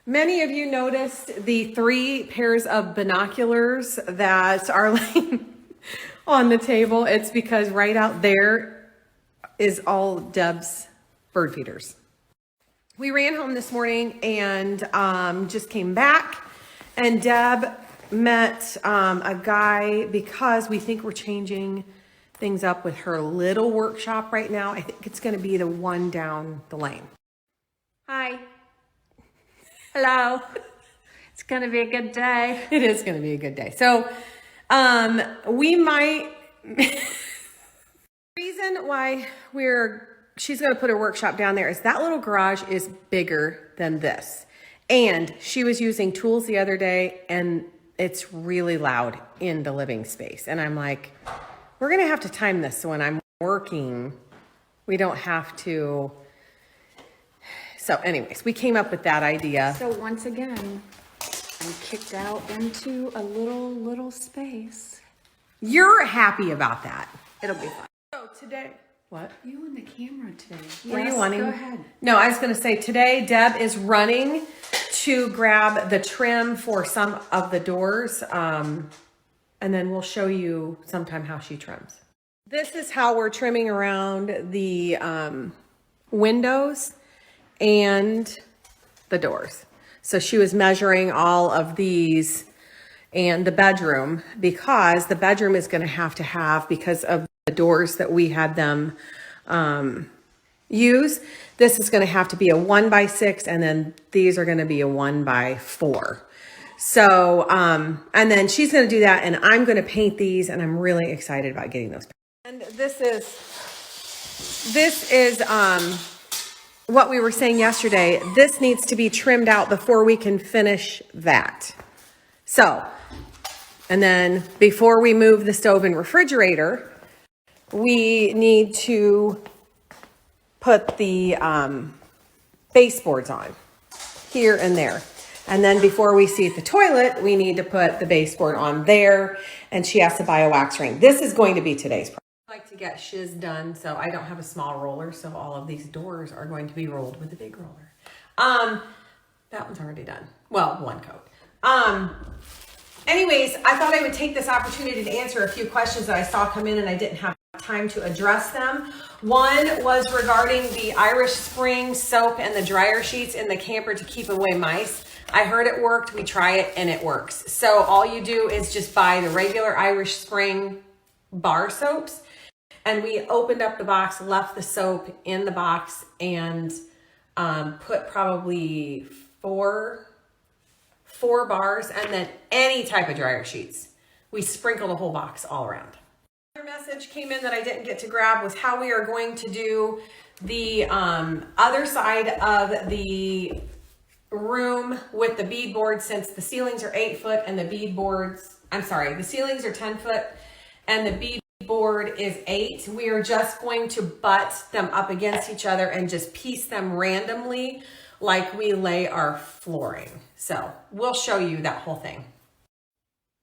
Many of you noticed the 3 pairs of binoculars that are laying on the table. It's because right out there is all Deb's bird feeders. We ran home this morning and just came back, and Deb met a guy because we think we're changing things up with her little workshop right now. I think it's going to be the one down the lane. Hi. Hello. It's going to be a good day. It is going to be a good day. So, we might, reason why she's going to put her workshop down there is that little garage is bigger than this. And she was using tools the other day and it's really loud in the living space. And I'm like, we're going to have to time this so when I'm working, we don't have to. So anyways, we came up with that idea. So once again, I'm kicked out into a little space. You're happy about that. It'll be fun. So today, what? You and the camera today. Were you wanting? Go ahead. No, I was going to say today, Deb is running to grab the trim for some of the doors. And then we'll show you sometime how she trims. This is how we're trimming around the windows and the doors. So she was measuring all of these and the bedroom, because the bedroom is going to have, because of the doors that we had them use, this is going to have to be a 1x6, and then these are going to be a 1x4. So, and then she's going to do that, and I'm going to paint these, and I'm really excited about getting those. And this is what we were saying yesterday. This needs to be trimmed out before we can finish that. So, and then before we move the stove and refrigerator, we need to put the baseboards on here and there. And then before we seat the toilet, we need to put the baseboard on there, and she has to buy a wax ring. This is going to be today's project. I like to get shiz done, so I don't have a small roller, so all of these doors are going to be rolled with a big roller. That one's already done. Well, one coat. Anyways, I thought I would take this opportunity to answer a few questions that I saw come in and I didn't have time to address them. One was regarding the Irish Spring soap and the dryer sheets in the camper to keep away mice. I heard it worked. We try it and it works. So all you do is just buy the regular Irish Spring bar soaps. And we opened up the box, left the soap in the box, and put probably four bars, and then any type of dryer sheets. We sprinkle the whole box all around. Another message came in that I didn't get to grab was how we are going to do the other side of the room with the beadboard, since the ceilings are 8 foot and the the ceilings are 10 foot and the beadboard is 8. We are just going to butt them up against each other and just piece them randomly like we lay our flooring. So we'll show you that whole thing.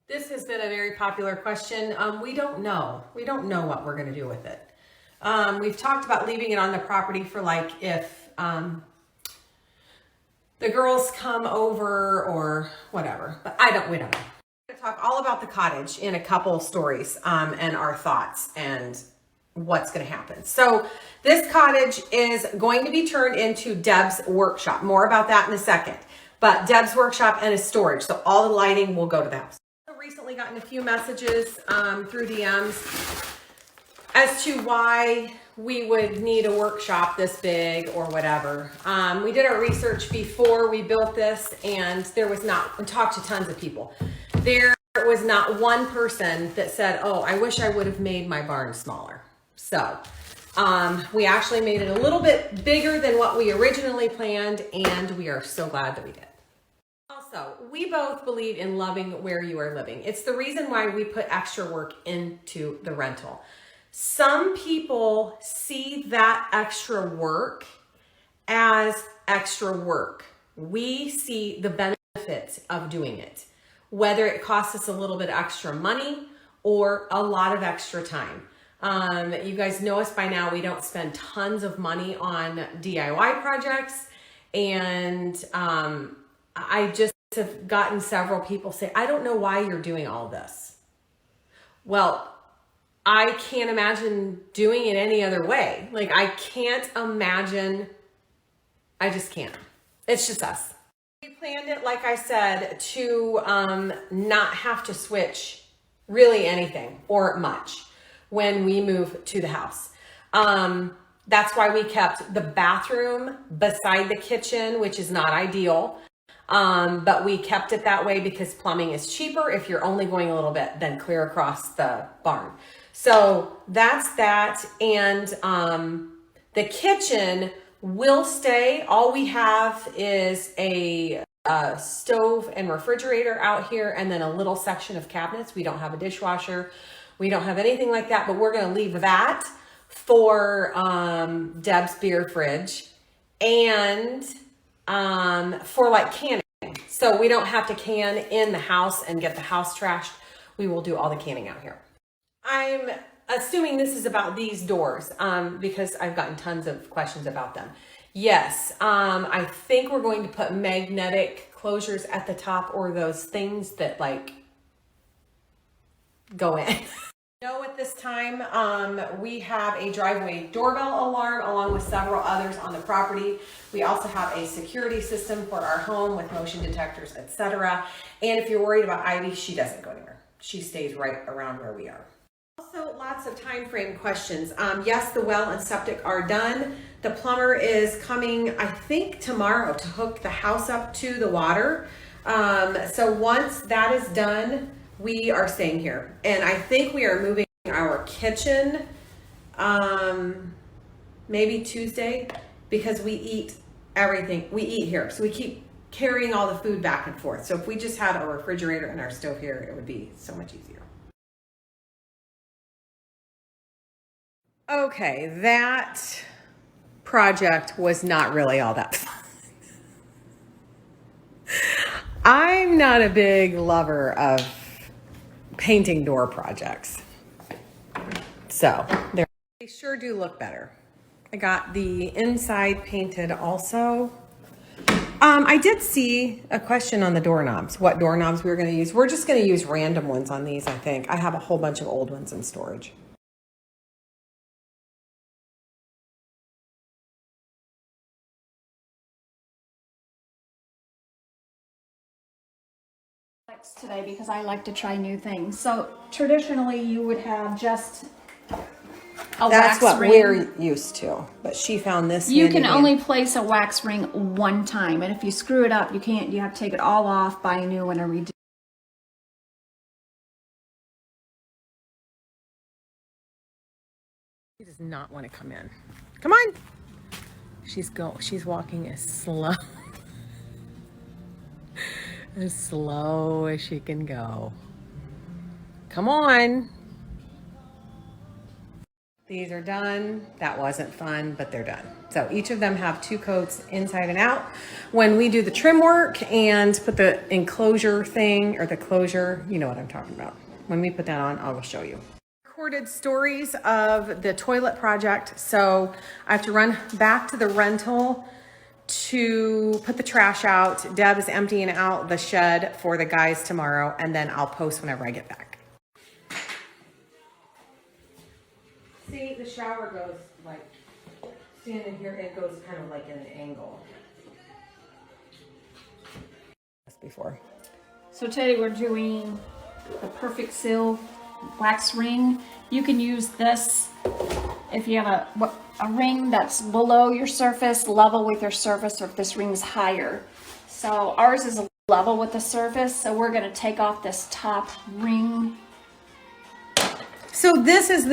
This has been a very popular question. We don't know. We don't know what we're going to do with it. We've talked about leaving it on the property for like if the girls come over or whatever, but we don't know. We're going to talk all about the cottage in a couple stories and our thoughts and what's going to happen. So this cottage is going to be turned into Deb's workshop. More about that in a second. But Deb's workshop and a storage. So all the lighting will go to the house. I've recently gotten a few messages through DMs as to why we would need a workshop this big or whatever. We did our research before we built this, and we talked to tons of people. There was not one person that said, oh, I wish I would have made my barn smaller. So we actually made it a little bit bigger than what we originally planned, and we are so glad that we did. Also, we both believe in loving where you are living. It's the reason why we put extra work into the rental. Some people see that extra work as extra work. We see the benefits of doing it, whether it costs us a little bit extra money or a lot of extra time. You guys know us by now. We don't spend tons of money on DIY projects, and I just have gotten several people say, I don't know why you're doing all this. Well, I can't imagine doing it any other way. Like, I can't imagine. I just can't. It's just us. We planned it, like I said, to not have to switch really anything or much when we move to the house. That's why we kept the bathroom beside the kitchen, which is not ideal. But we kept it that way because plumbing is cheaper if you're only going a little bit than clear across the barn. So that's that. And the kitchen will stay. All we have is a stove and refrigerator out here, and then a little section of cabinets. We don't have a dishwasher. We don't have anything like that, but we're going to leave that for Deb's beer fridge and for like canning. So we don't have to can in the house and get the house trashed. We will do all the canning out here. I'm assuming this is about these doors because I've gotten tons of questions about them. Yes, I think we're going to put magnetic closures at the top, or those things that like go in. No, at this time, we have a driveway doorbell alarm along with several others on the property. We also have a security system for our home with motion detectors, etc. And if you're worried about Ivy, she doesn't go anywhere. She stays right around where we are. Also, lots of time frame questions. Yes, the well and septic are done. The plumber is coming, I think, tomorrow to hook the house up to the water. So once that is done, we are staying here. And I think we are moving our kitchen maybe Tuesday, because we eat everything. We eat here. So we keep carrying all the food back and forth. So if we just had a refrigerator and our stove here, it would be so much easier. Okay, that project was not really all that fun. I'm not a big lover of painting door projects. So they sure do look better. I got the inside painted also. I did see a question on the doorknobs, what doorknobs we were going to use. We're just going to use random ones on these, I think. I have a whole bunch of old ones in storage. Today because I like to try new things. So traditionally you would have just a That's wax what ring. we're used to, but she found this. You can handy. only place a wax ring one time, and if you screw it up, you can't. You have to take it all off, buy a new one, and redo. She does not want to come in. Come on. She's walking as slow as she can go. Come on. These are done. That wasn't fun, but they're done. So each of them have 2 coats inside and out. When we do the trim work and put the enclosure thing, or the closure, you know what I'm talking about. When we put that on, I will show you. Recorded stories of the toilet project. So I have to run back to the rental to put the trash out. Deb is emptying out the shed for the guys tomorrow, and then I'll post whenever I get back. See, the shower goes like, standing here, it goes kind of like in an angle. That's before. So today we're doing the Perfect Seal wax ring. You can use this if you have a ring that's below your surface, level with your surface, or if this ring is higher. So ours is level with the surface, so we're going to take off this top ring. So this is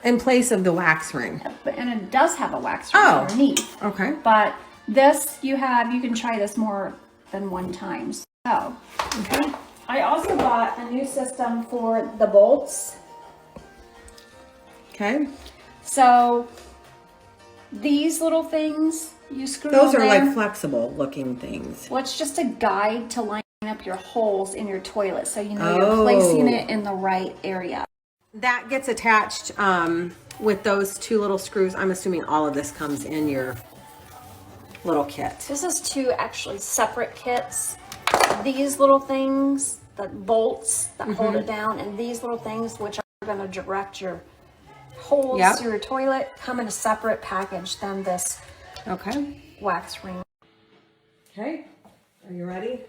in place of the wax ring. And it does have a wax ring underneath. Okay. But this you can try this more than one time. So, okay. I also bought a new system for the bolts. Okay. So these little things you screw Those on are there. like flexible looking things. Well, it's just a guide to line up your holes in your toilet so you know you're placing it in the right area. That gets attached with those 2 little screws. I'm assuming all of this comes in your little kit. This is 2 actually separate kits. these little things, the bolts that hold it down, and these little things, which are going to direct your holes Yep. to your toilet, come in a separate package than this Okay. wax ring. Okay. Are you ready?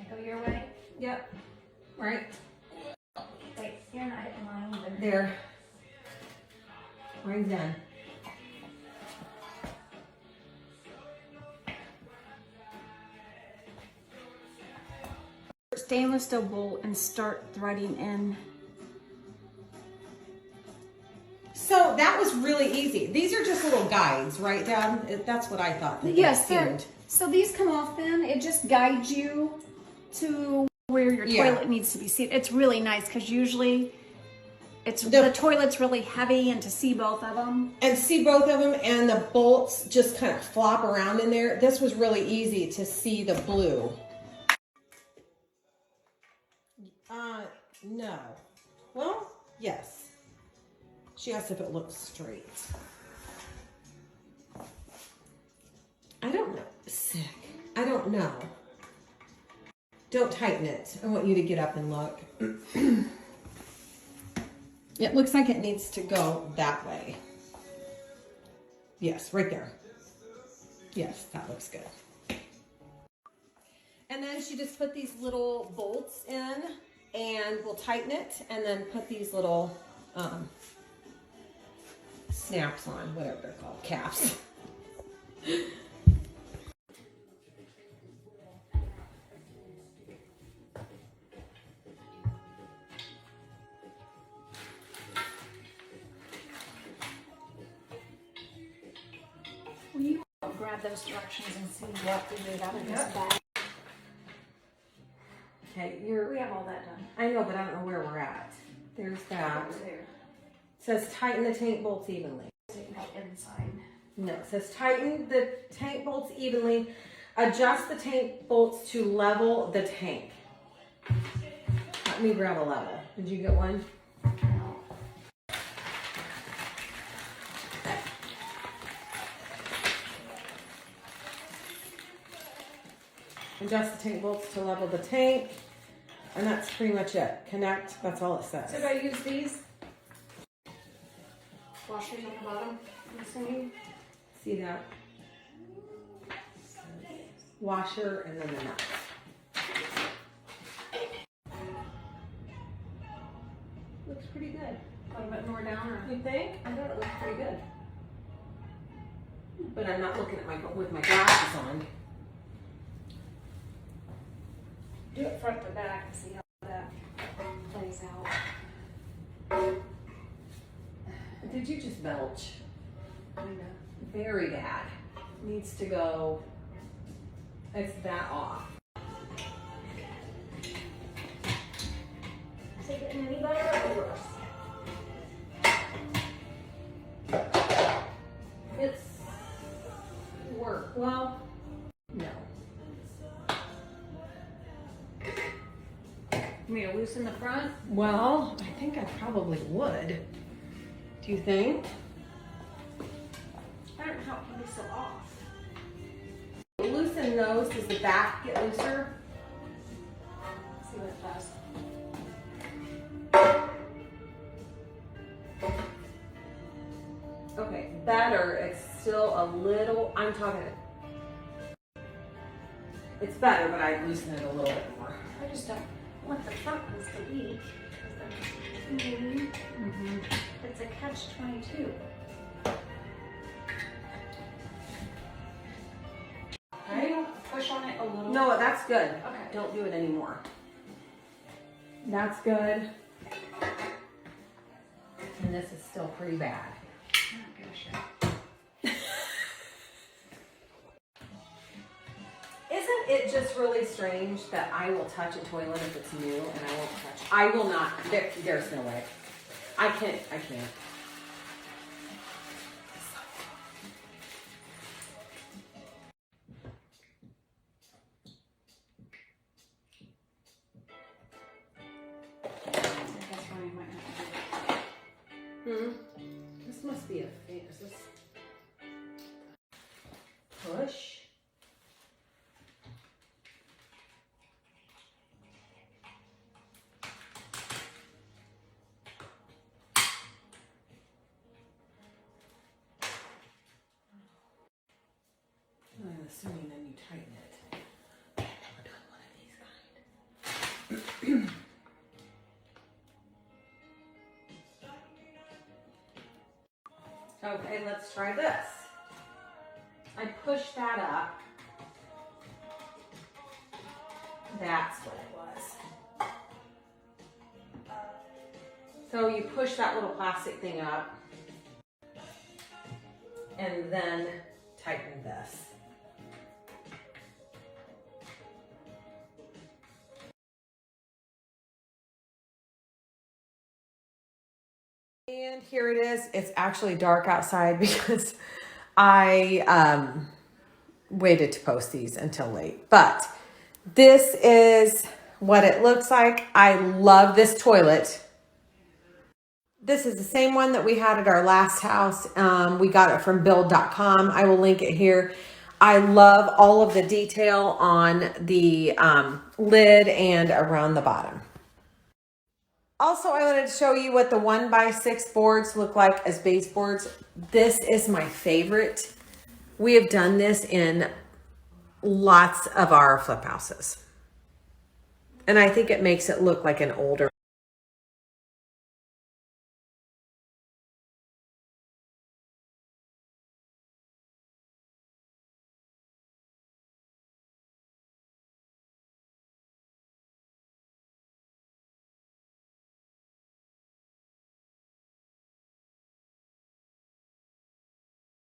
I go your way. Yep. Right. Wait, you're not hitting mine either. There. Rings in. Stainless steel bolt and start threading in. So that was really easy. These are just little guides, right, Dad? That's what I thought. That Yes, they they're, seemed. so these come off then. It just guides you to where your Yeah. toilet needs to be seated. It's really nice because usually the toilet's really heavy, and to see both of them. And see both of them, and the bolts just kind of flop around in there. This was really easy to see the blue. No. Well, yes. She asked if it looks straight. I don't know. Sick. I don't know. Don't tighten it. I want you to get up and look. It looks like it needs to go that way. Yes, right there. Yes, that looks good. And then she just put these little bolts in, and we'll tighten it, and then put these little snaps on, whatever they're called, caps. Will you grab those directions and see what we made out of this bag? Okay, We have all that done. I know, but I don't know where we're at. There's that. Over there. It says tighten the tank bolts evenly. Inside. No, it says tighten the tank bolts evenly. Adjust the tank bolts to level the tank. Let me grab a level. Did you get one? Adjust the tank bolts to level the tank. And that's pretty much it. Connect, that's all it says. Should I use these? Washers on the bottom, I'm assuming. See that? Washer and then the nut. Looks pretty good. A little bit more down, or? You think? I thought it looked pretty good. But I'm not looking at with my glasses on. Do it front to back and see how that plays out. Did you just belch? Very bad. Needs to go. It's that off. Is it getting any better or worse? It's work. Well, no. You mean to loosen the front? Well, I think I probably would. Do you think? I don't know how it can be so off. Loosen those. Does the back get looser? Let's see what it does. Okay, better. It's still a little, I'm talking, it's better, but I'd loosen it a little bit more. I just don't want the front ones to leak. It's a catch-22. Can you push on it a little? No, that's good. Okay. Don't do it anymore. That's good. And this is still pretty bad. Oh, gosh. Isn't it just really strange that I will touch a toilet if it's new and I won't touch? I will not. There's no way. I can't. That's why I might have to do must be a fan. Is this push? I'm assuming then you tighten it. I've never done one of these kind. Okay, let's try this. I push that up. That's what it was. So you push that little plastic thing up and then tighten this. And here it is. It's actually dark outside because I waited to post these until late. But this is what it looks like. I love this toilet. This is the same one that we had at our last house. We got it from build.com. I will link it here. I love all of the detail on the lid and around the bottom. Also, I wanted to show you what the 1x6 boards look like as baseboards. This is my favorite. We have done this in lots of our flip houses. And I think it makes it look like an older